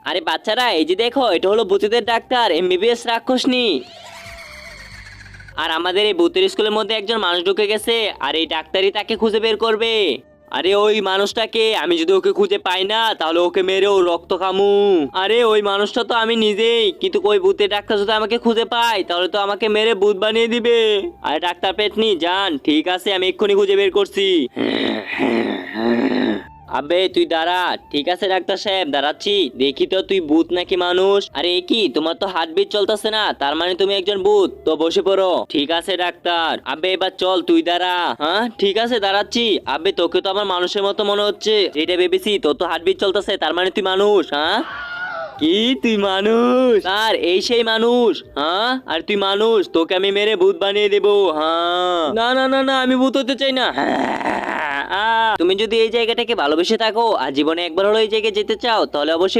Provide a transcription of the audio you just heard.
আরে বাচ্চারা, এই যে দেখো, এটা হলো ভূতেদের ডাক্তার এমবিবিএস রাক্ষসনী। আর আমাদের এই ভূতের স্কুলের মধ্যে একজন মানুষ ঢুকে গেছে, আর এই ডাক্তারই তাকে খুঁজে বের করবে। আরে ওই মানুষটাকে আমি যদি ওকে খুঁজে পাই না, তাহলে ওকে মেরে ও রক্ত খামু। আরে ওই মানুষটা তো আমি নিজেই, কিন্তু ওই ভূতের ডাক্তার যদি আমাকে খুঁজে পায়, তাহলে তো আমাকে মেরে ভূত বানিয়ে দিবে। আরে ডাক্তার পেটনি যান, ঠিক আছে, আমি এক্ষুনি খুঁজে বের করছি। আবে তুই দাঁড়া। ঠিক আছে ডাক্তার সাহেব, দাঁড়াচ্ছি। দেখি তো তুই ভূত নাকি মানুষ। আরে এ কি, তোমার তো হার্টবিট চলতেছে না, তার মানে তুমি একজন ভূত। তো বসে পড়ো। ঠিক আছে ডাক্তার। আবে এবার চল, তুই দাঁড়া। হ্যাঁ ঠিক আছে, দাঁড়াচ্ছি। আবে তোকে তো আমার মানুষের মতো মনে হচ্ছে, যেটা ভেবেছি। তোর তো হার্টবিট চলতেছে, তার মানে তুই মানুষ। হ্যাঁ কি তুই মানুষ? আর এই সেই মানুষ? হ্যাঁ আর তুই মানুষ, তোকে আমি মেরে ভূত বানিয়ে দেবো। হ্যাঁ না না না না, আমি ভূত হতে চাই না। তুমি যদি এই জায়গাটাকে ভালোবেসে থাকো আর জীবনে একবার হলো এই জায়গায় যেতে চাও, তাহলে অবশ্যই